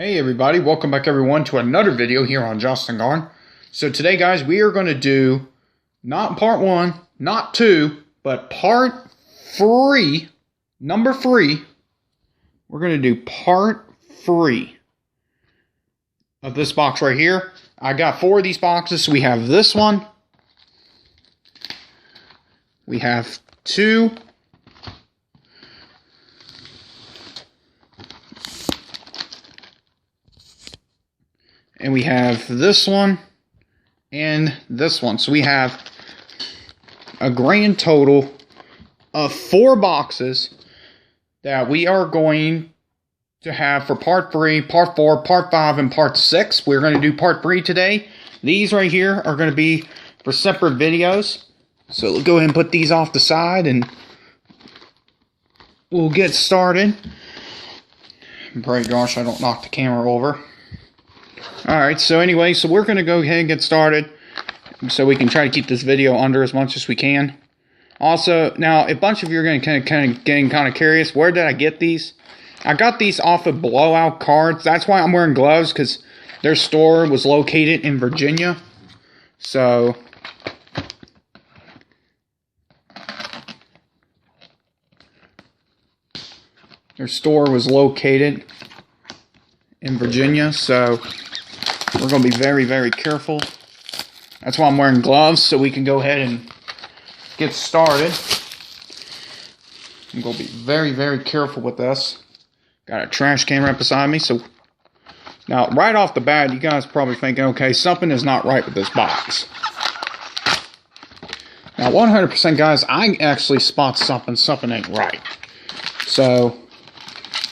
Hey everybody, welcome back everyone to another video here on Justin Garn. So today guys, we are going to do not part 1, not 2, but part 3, number 3. We're going to do part 3 of this box right here. I got 4 of these boxes. So we have this one. We have 2. And we have this one and this one. So we have a grand total of 4 boxes that we are going to have for part 3, part 4, part 5, and part 6. We're going to do part 3 today. These right here are going to be for separate videos. So we'll go ahead and put these off the side and we'll get started. Pray gosh I don't knock the camera over. Alright, so anyway, so we're going to go ahead and get started so we can try to keep this video under as much as we can. Also, now, a bunch of you are going to getting kind of curious, where did I get these? I got these off of Blowout Cards. That's why I'm wearing gloves, because their store was located in Virginia. So, their store was located in Virginia, so we're going to be very, very careful. That's why I'm wearing gloves, so we can go ahead and get started. I'm going to be very, very careful with this. Got a trash can right beside me, so now right off the bat, you guys are probably thinking, okay, something is not right with this box. Now, 100% guys, I actually spot something ain't right. So,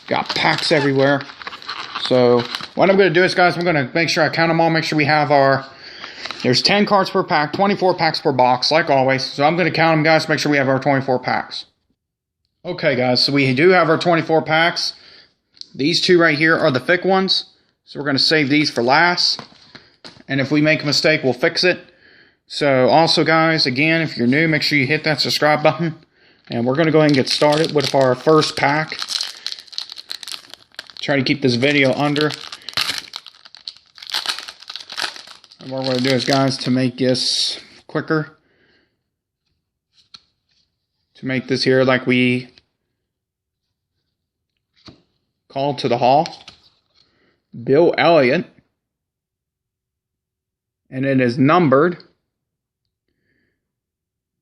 got packs everywhere. So, what I'm going to do is, guys, I'm going to make sure I count them all, make sure we have there's 10 cards per pack, 24 packs per box, like always. So, I'm going to count them, guys, make sure we have our 24 packs. Okay, guys, so we do have our 24 packs. These 2 right here are the thick ones. So, we're going to save these for last. And if we make a mistake, we'll fix it. So, also, guys, again, if you're new, make sure you hit that subscribe button. And we're going to go ahead and get started with our first pack. Try to keep this video under. And what we're going to do is, guys, to make this quicker, to make this here like we called to the hall, Bill Elliott, and it is numbered.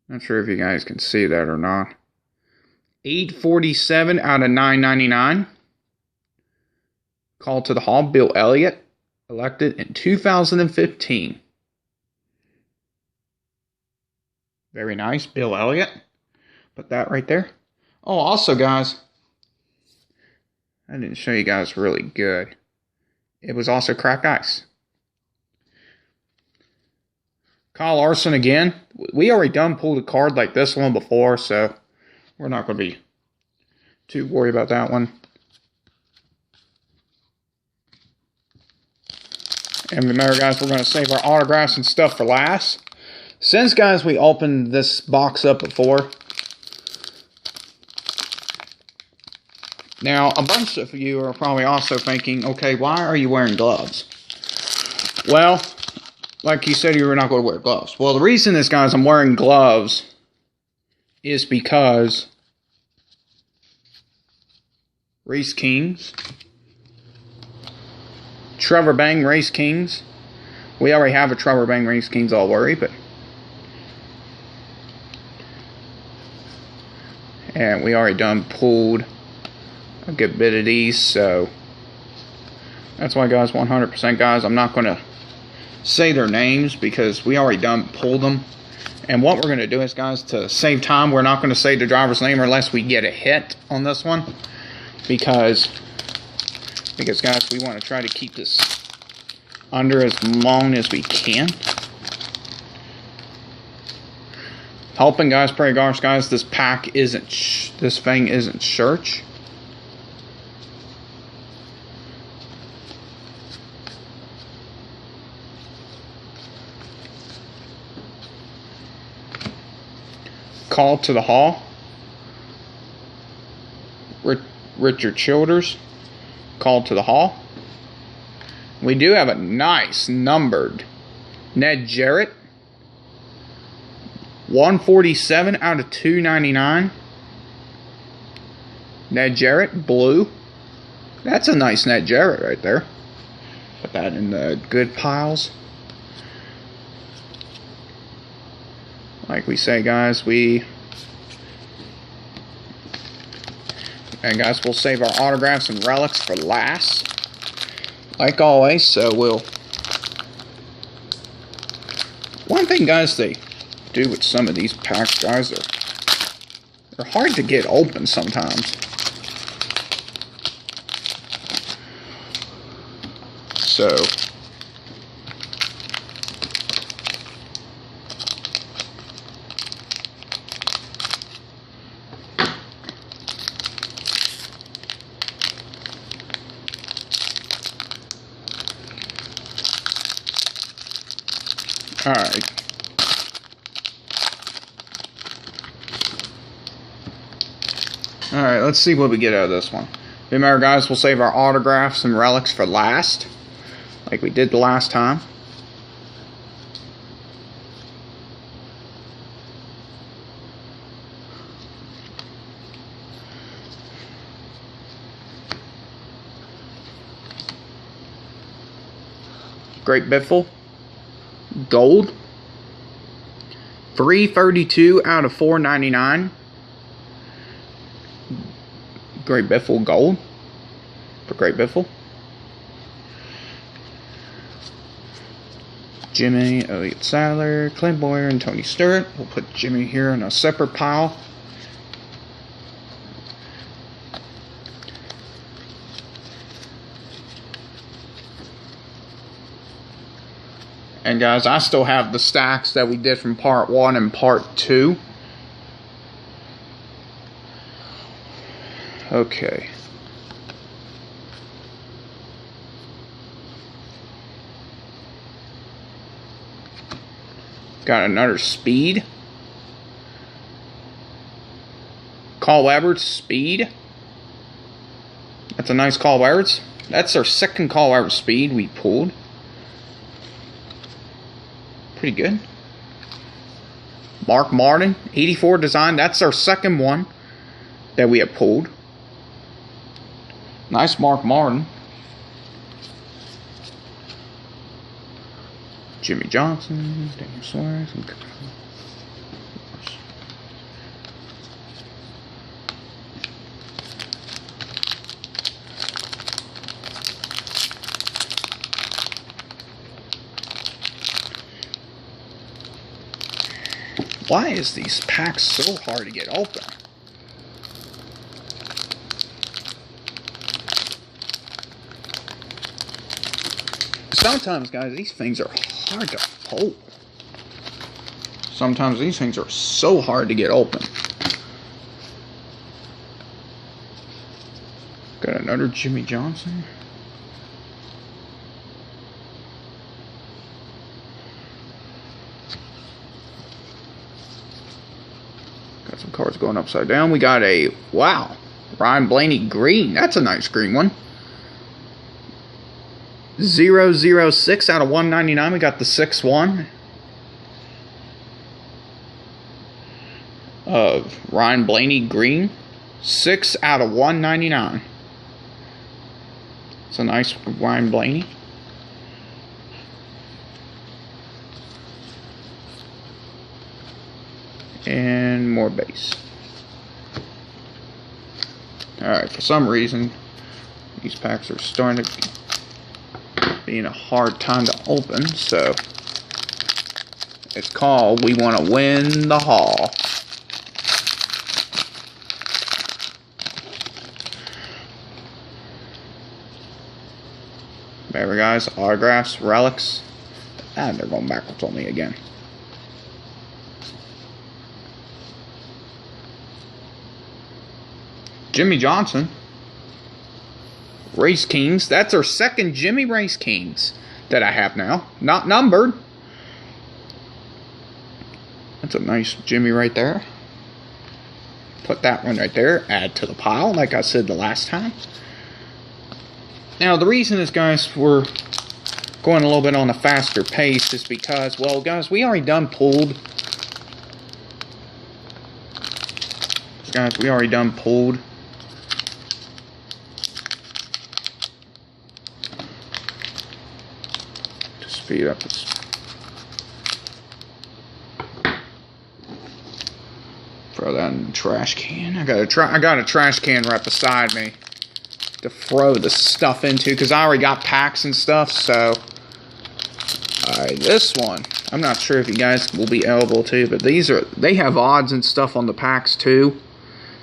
Not sure if you guys can see that or not. 847 out of 999. Call to the hall, Bill Elliott, elected in 2015. Very nice, Bill Elliott. Put that right there. Oh, also, guys, I didn't show you guys really good. It was also cracked ice. Kyle Larson again. We already done pulled a card like this one before, so we're not going to be too worried about that one. And remember, guys, we're going to save our autographs and stuff for last. Since, guys, we opened this box up before. Now, a bunch of you are probably also thinking, okay, why are you wearing gloves? Well, like you said, you were not going to wear gloves. Well, the reason is, guys, I'm wearing gloves is because Race Kings, Trevor Bang Race Kings. We already have a Trevor Bang Race Kings, all worry, but and we already done pulled a good bit of these, so that's why, guys, 100% guys, I'm not going to say their names because we already done pulled them. And what we're going to do is, guys, to save time, we're not going to say the driver's name unless we get a hit on this one, because guys, we want to try to keep this under as long as we can. Helping, guys, pray gosh, guys, this pack isn't, this thing isn't church. Call to the hall, Richard Childers, Call to the hall. We do have a nice numbered Ned Jarrett. 147 out of 299. Ned Jarrett, blue. That's a nice Ned Jarrett right there. Put that in the good piles. Like we say, guys, we'll save our autographs and relics for last. Like always, so we'll... One thing, guys, they do with some of these packs, guys, they're hard to get open sometimes. So... Alright. Alright, let's see what we get out of this one. Remember, guys, we'll save our autographs and relics for last, like we did the last time. Great Biffle. Gold. 332 out of 499. Great Biffle gold for Great Biffle. Jimmy, Elliott Sadler, Clint Boyer, and Tony Stewart. We'll put Jimmy here in a separate pile. And guys, I still have the stacks that we did from part 1 and part 2. Okay. Got another speed. Carl Edwards speed. That's a nice Carl Edwards. That's our second Carl Edwards speed we pulled. Pretty good. Mark Martin, 84 design. That's our second one that we have pulled. Nice Mark Martin. Jimmie Johnson, Daniel Suarez. Why is these packs so hard to get open? Sometimes, guys, these things are hard to hold. Sometimes these things are so hard to get open. Got another Jimmie Johnson. Got some cards going upside down. We got a, wow, Ryan Blaney green. That's a nice green one. 006 out of 199. We got the 6-1 of Ryan Blaney green. 6 out of 199. It's a nice Ryan Blaney. And more base. Alright, for some reason, these packs are starting to be in a hard time to open, so it's called We Want to Win the Haul. Remember, guys, autographs, relics, and they're going backwards on me again. Jimmie Johnson, Race Kings. That's our second Jimmy Race Kings that I have now. Not numbered. That's a nice Jimmy right there. Put that one right there. Add to the pile, like I said the last time. Now, the reason is, guys, we're going a little bit on a faster pace is because, well, guys, we already done pulled. Guys, we already done pulled. To speed up this. Throw that in the trash can. I got a trash can right beside me to throw the stuff into, because I already got packs and stuff. So, alright, this one, I'm not sure if you guys will be able to, but they have odds and stuff on the packs too,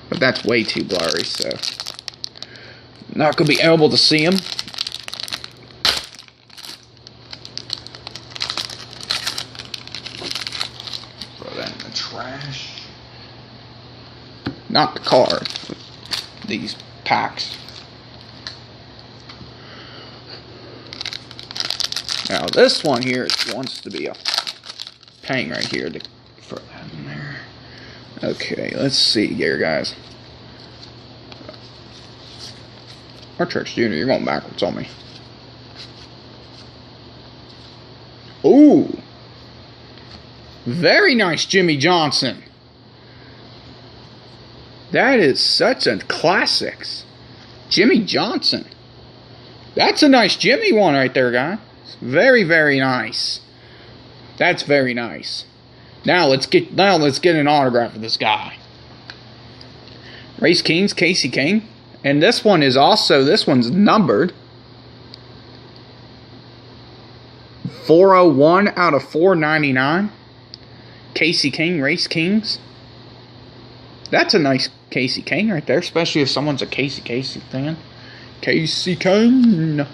but that's way too blurry, so not gonna be able to see them. Throw that in the trash. Not the card, these packs. Now this one here wants to be a pain right here to throw that in there. Okay, let's see here, guys. Artrex Jr., you're going backwards on me. Ooh! Very nice, Jimmie Johnson. That is such a classics. Jimmie Johnson. That's a nice Jimmy one right there, guy. Very, very nice. That's very nice. Now let's get an autograph of this guy. Race Kings, Casey King. And this one's numbered. 401 out of 499. Casey King, Race Kings. That's a nice Casey King right there, especially if someone's a Casey fan. Casey King.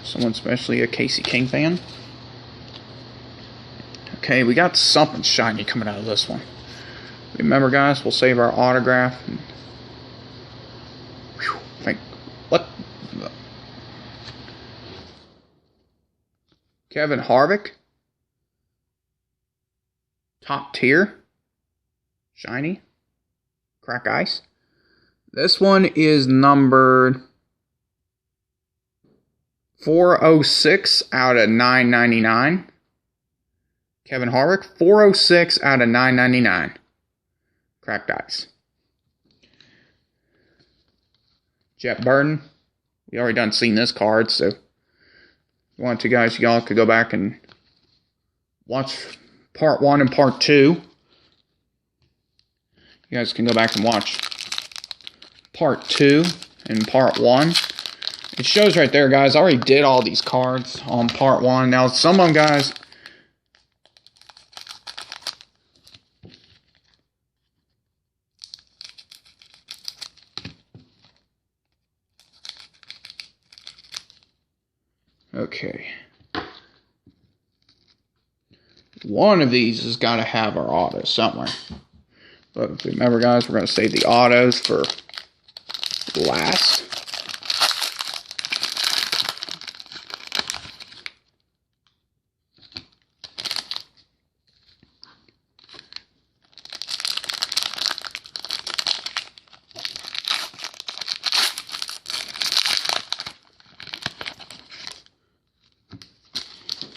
Someone especially a Casey King fan. Okay, we got something shiny coming out of this one. Remember, guys, we'll save our autograph. What? Kevin Harvick. Top tier. Shiny. Crack ice. This one is numbered 406 out of 999. Kevin Harvick, 406 out of 999. Cracked ice. Jet Burton. We already done seen this card, so if you want to, guys, y'all could go back and watch part 1 and part 2. You guys can go back and watch part 2 and part 1. It shows right there, guys. I already did all these cards on part 1. Now, some of them, guys, okay. One of these has got to have our autos somewhere. But remember, guys, we're going to save the autos for last.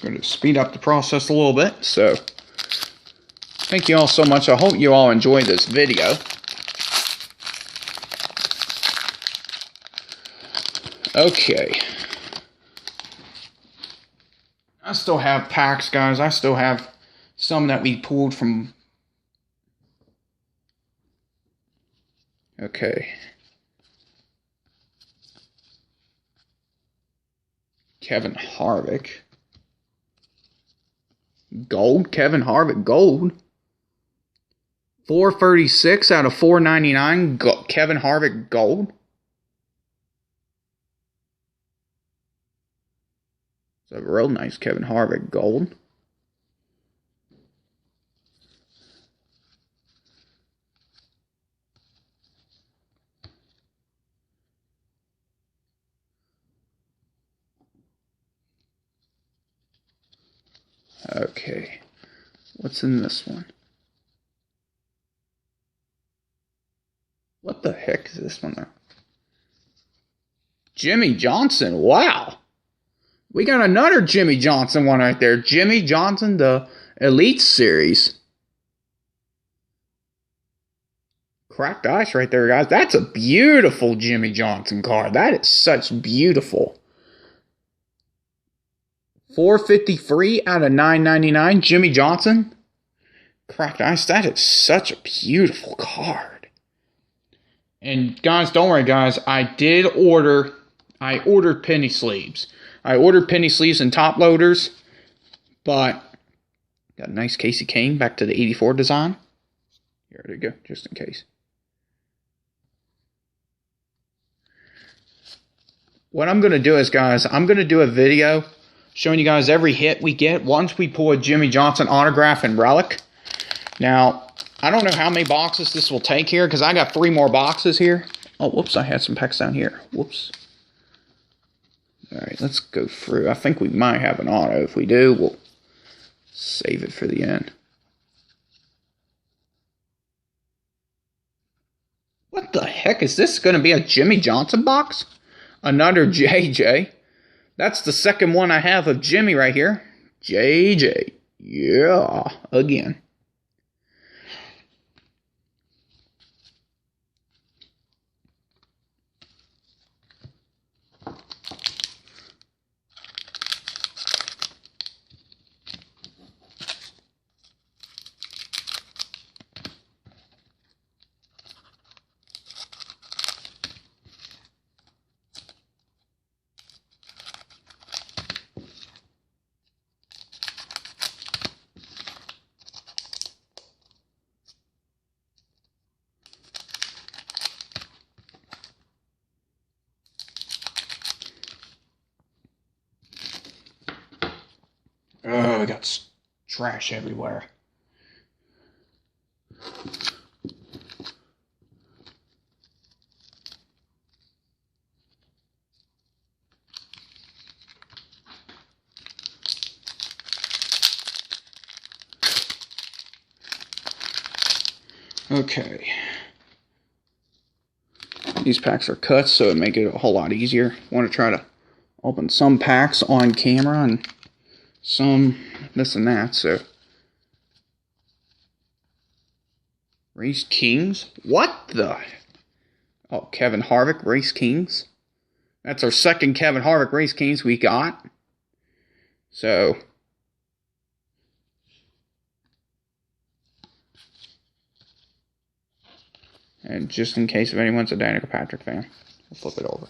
Going to speed up the process a little bit, so thank you all so much. I hope you all enjoyed this video. Okay. I still have packs, guys. I still have some that we pulled from. Okay. Kevin Harvick. Gold. Kevin Harvick gold. 436 out of 499. Kevin Harvick gold. It's a real nice Kevin Harvick gold. Okay. What's in this one? What the heck is this one though? Jimmie Johnson. Wow. We got another Jimmie Johnson one right there. Jimmie Johnson, the Elite Series. Cracked ice right there, guys. That's a beautiful Jimmie Johnson card. That is such beautiful. 453 out of 999. Jimmie Johnson. Cracked ice. That is such a beautiful card. And guys, don't worry, guys. I ordered penny sleeves. I ordered penny sleeves and top loaders. But got a nice Casey Kane back to the 84 design. Here we go, just in case. What I'm going to do is, guys, I'm going to do a video showing you guys every hit we get once we pull a Jimmie Johnson autograph and relic. Now, I don't know how many boxes this will take here because I got 3 more boxes here. Oh, whoops, I had some packs down here. Whoops. All right, let's go through. I think we might have an auto. If we do, we'll save it for the end. What the heck? Is this going to be a Jimmie Johnson box? Another JJ. That's the second one I have of Jimmy right here. JJ. Yeah. Again. Oh, we got trash everywhere. Okay. These packs are cut, so it make it a whole lot easier. I want to try to open some packs on camera and some this and that, so. Race Kings? What the? Oh, Kevin Harvick, Race Kings. That's our second Kevin Harvick Race Kings we got. So. And just in case if anyone's a Danica Patrick fan, we'll flip it over.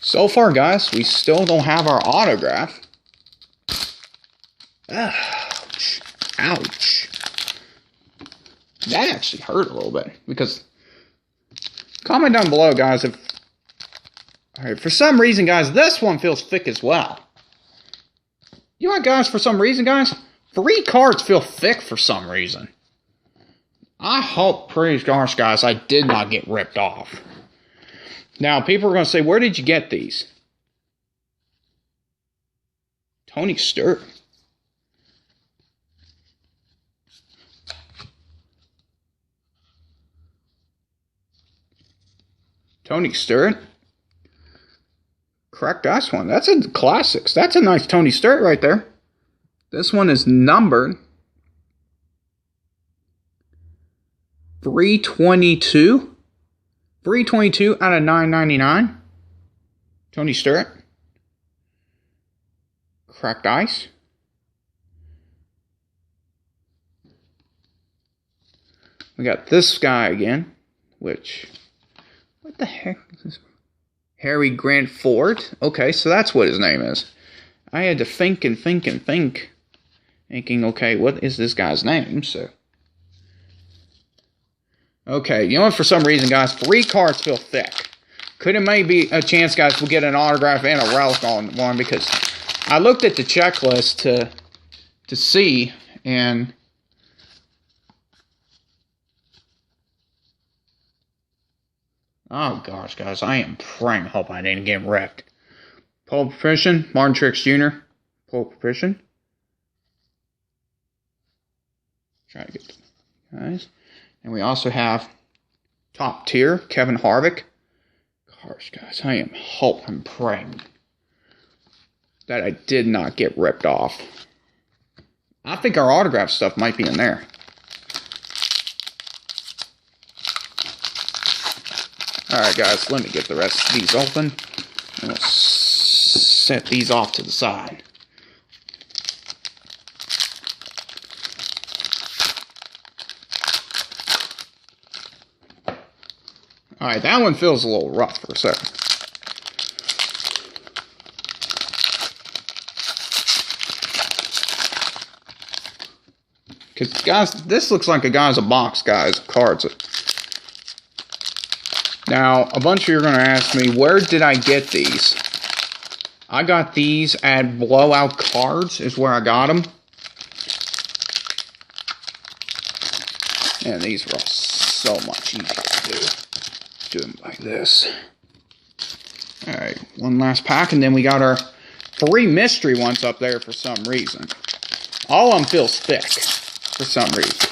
So far, guys, we still don't have our autograph. Ouch. Ouch. That actually hurt a little bit. Because, comment down below, guys, if... Alright, for some reason, guys, this one feels thick as well. You know what, guys, for some reason, guys? 3 cards feel thick for some reason. I hope, praise gosh, guys, I did not get ripped off. Now, people are going to say, where did you get these? Tony Stewart. Tony Stewart. Cracked ice one. That's a classics. That's a nice Tony Stewart right there. This one is numbered 322. 322 out of 999. Tony Stewart. Cracked ice. We got this guy again, which, what the heck is this? Harry Grant Ford. Okay, so that's what his name is. I had to think and think and think. Thinking, okay, what is this guy's name? So. Okay, you know what, for some reason, guys, 3 cards feel thick. Could it maybe a chance, guys, we'll get an autograph and a relic on one, because I looked at the checklist to see, and oh gosh, guys, I am praying to hope I didn't get wrecked. Pole Position, Martin Truex Jr., Pole Position. Try to get guys. And we also have top tier, Kevin Harvick, cards, guys. I am hoping, praying that I did not get ripped off. I think our autograph stuff might be in there. Alright, guys, let me get the rest of these open. And we'll set these off to the side. Alright, that one feels a little rough for a second. Because, guys, this looks like a guy's a box, guys, of cards. Now, a bunch of you are going to ask me, where did I get these? I got these at Blowout Cards, is where I got them. And these were so much easier to do. Do them like this. Alright, one last pack, and then we got our 3 mystery ones up there for some reason. All of them feels thick for some reason.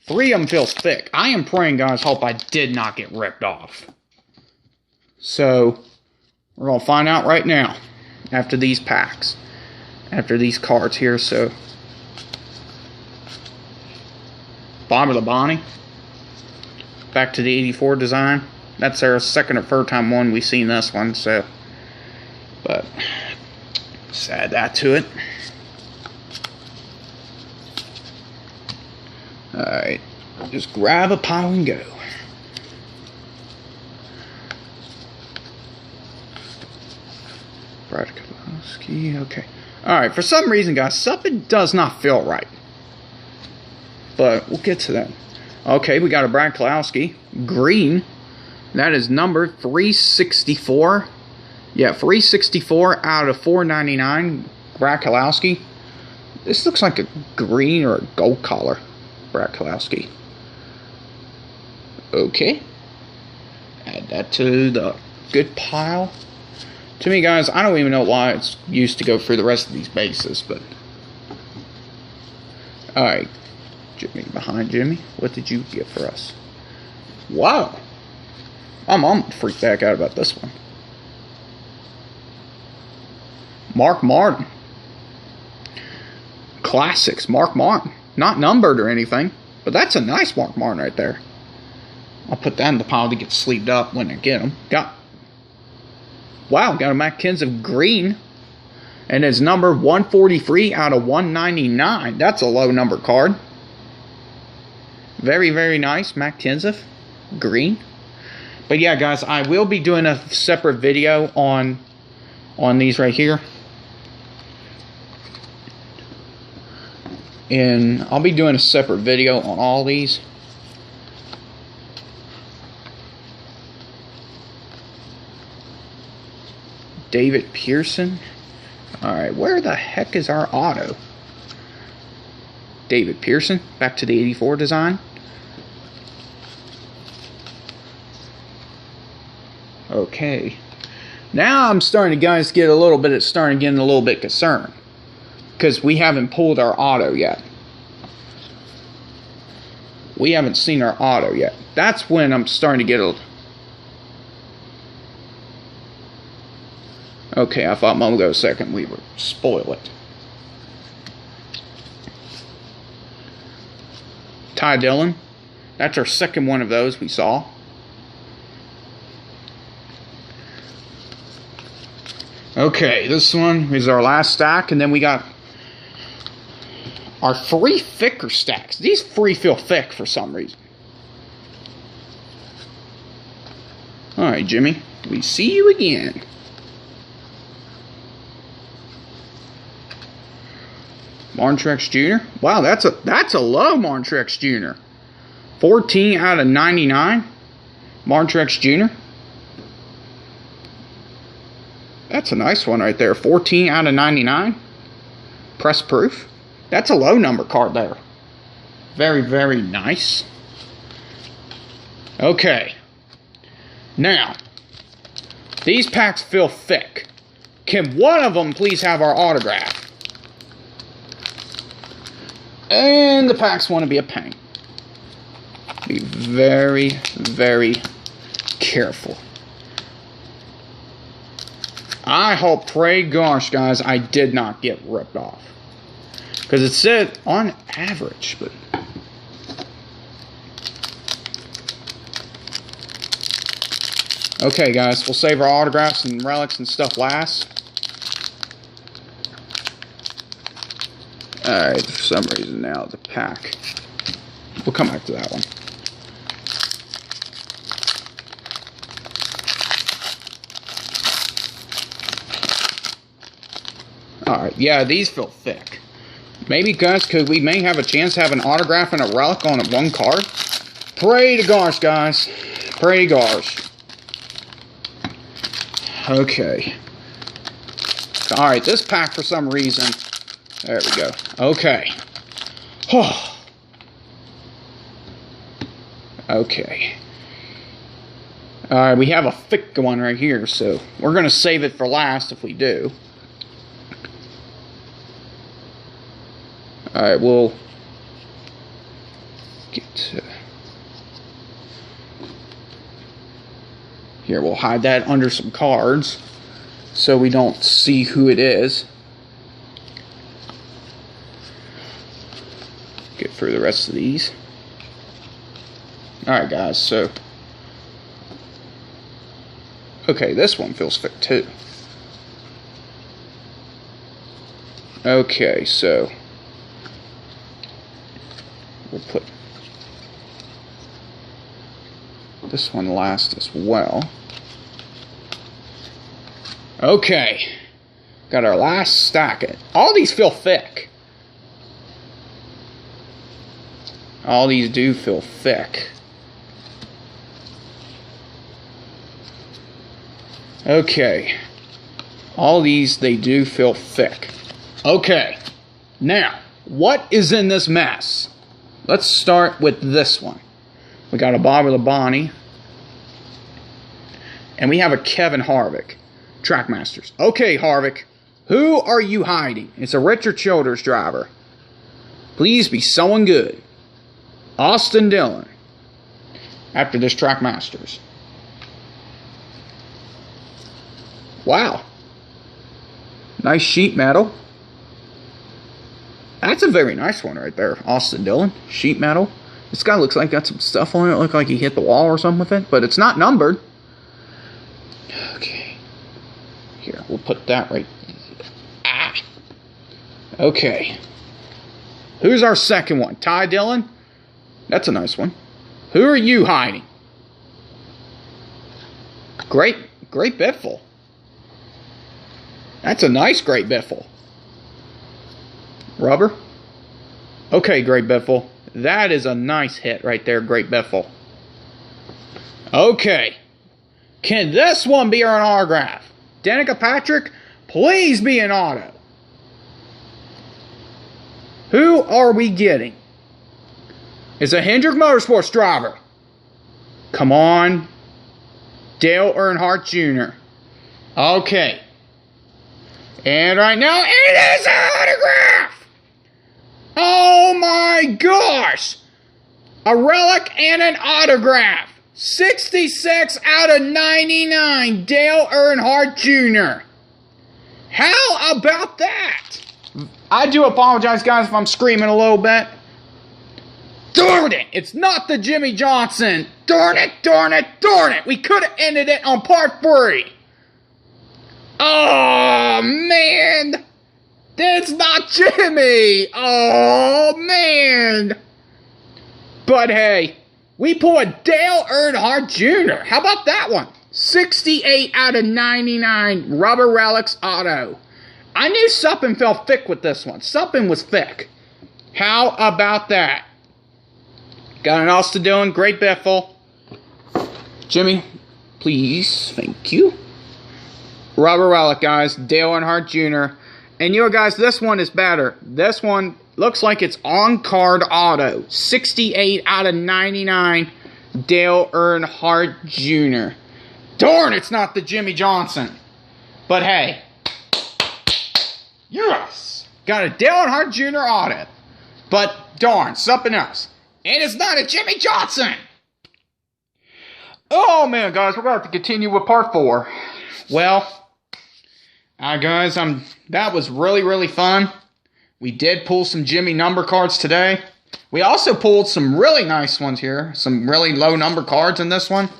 3 of them feels thick. I am praying, guys, hope I did not get ripped off. So, we're going to find out right now after these packs. After these cards here, so. Bottom of the Bonnie. Back to the 84 design. That's our second or third time one we've seen this one, so. But, let's add that to it. Alright, just grab a pile and go. Okay. Alright, for some reason, guys, something does not feel right. But we'll get to that. Okay, we got a Brad Keselowski. Green. That is number 364. Yeah, 364 out of 499. Brad Keselowski. This looks like a green or a gold collar. Brad Keselowski. Okay. Add that to the good pile. To me, guys, I don't even know why it's used to go through the rest of these bases, but. Alright. Jimmy, behind Jimmy. What did you get for us? Wow. I'm freaked back out about this one. Mark Martin. Classics. Mark Martin. Not numbered or anything, but that's a nice Mark Martin right there. I'll put that in the pile to get sleeved up when I get them. Wow, got a Matt Kenseth green. And it's number 143 out of 199. That's a low number card. Very, very nice. Matt Kenseth green. But yeah, guys, I will be doing a separate video on these right here. And I'll be doing a separate video on all these. David Pearson. Alright, where the heck is our auto? David Pearson, back to the 84 design. Okay. Now I'm starting to, guys, get a little bit, getting a little bit concerned. Because we haven't pulled our auto yet. We haven't seen our auto yet. That's when I'm starting to get a... Okay, I thought a moment ago a second we would spoil it. Ty Dillon. That's our second one of those we saw. Okay, this one is our last stack, and then we got our 3 thicker stacks. These 3 feel thick for some reason. Alright, Jimmy. We see you again. Martin Truex Jr. Wow, that's a low Martin Truex Jr. 14 out of 99. Martin Truex Jr. That's a nice one right there. 14 out of 99. Press proof. That's a low number card there. Very, very nice. Okay. Now, these packs feel thick. Can one of them please have our autograph? And the packs want to be a pain. Be very, very careful. I hope, pray gosh, guys, I did not get ripped off. Because it said on average, but... Okay, guys, we'll save our autographs and relics and stuff last. Alright, for some reason now, the pack. We'll come back to that one. Alright, yeah, these feel thick. Maybe, guys, because we may have a chance to have an autograph and a relic on one card. Pray to gosh, guys. Pray to gosh. Okay. Alright, this pack, for some reason... There we go. Okay. Okay. Alright, we have a thick one right here, so we're going to save it for last if we do. Alright, we'll get to... Here, we'll hide that under some cards so we don't see who it is. Get through the rest of these. Alright, guys, so... Okay, this one feels thick, too. Okay, so... We'll put this one last as well. Okay. Got our last stack. All these feel thick. All these do feel thick. Okay. All these, they do feel thick. Okay. Now, what is in this mess? Let's start with this one. We got a Bobby Labonte. And we have a Kevin Harvick. Trackmasters. Okay, Harvick. Who are you hiding? It's a Richard Childers driver. Please be someone good. Austin Dillon. After this Trackmasters. Wow. Nice sheet metal. That's a very nice one right there. Austin Dillon. Sheet metal. This guy looks like got some stuff on it. Look like he hit the wall or something with it. But it's not numbered. Okay. Here, we'll put that right. Ah. Okay. Who's our second one? Ty Dillon? That's a nice one. Who are you hiding? Great Biffle. That's a nice Great Biffle. Rubber? Okay, Great Biffle. That is a nice hit right there, Great Biffle. Okay. Can this one be an autograph? Danica Patrick, please be an auto. Who are we getting? It's a Hendrick Motorsports driver. Come on. Dale Earnhardt Jr. Okay. And right now, it is an autograph! Oh my gosh! A relic and an autograph. 66 out of 99, Dale Earnhardt Jr. How about that? I do apologize, guys, if I'm screaming a little bit. Darn it! It's not the Jimmie Johnson. Darn it, darn it, darn it. We could have ended it on part 3. Oh, man. That's not Jimmy. Oh, man. But hey, we pull a Dale Earnhardt Jr. How about that one? 68 out of 99 Rubber Relics Auto. I knew something felt thick with this one. Something was thick. How about that? Got an Austin Dillon, Great Biffle. Jimmy, please, thank you. Rubber Relic, guys, Dale Earnhardt Jr. And you know, guys, this one is better. This one looks like it's on-card auto. 68 out of 99, Dale Earnhardt Jr. Darn, it's not the Jimmie Johnson. But hey, yes! Got a Dale Earnhardt Jr. auto. But darn, something else. And it's not a Jimmie Johnson! Oh man, guys, we're going to have to continue with part 4. Well, Alright guys, that was really fun. We did pull some Jimmie number cards today. We also pulled some really nice ones here. Some really low number cards in this one.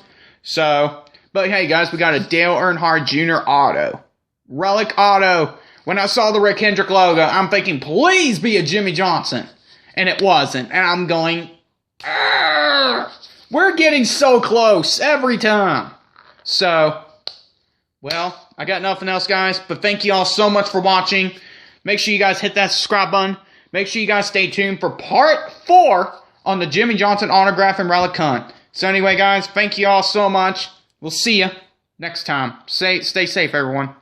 So, but hey guys, we got a Dale Earnhardt Jr. auto. Relic auto. When I saw the Rick Hendrick logo, I'm thinking, please be a Jimmie Johnson. And it wasn't. And I'm going, argh! We're getting so close every time. So, well, I got nothing else, guys. But thank you all so much for watching. Make sure you guys hit that subscribe button. Make sure you guys stay tuned for part 4 on the Jimmie Johnson autograph and relic hunt. So anyway, guys, thank you all so much. We'll see you next time. Stay safe, everyone.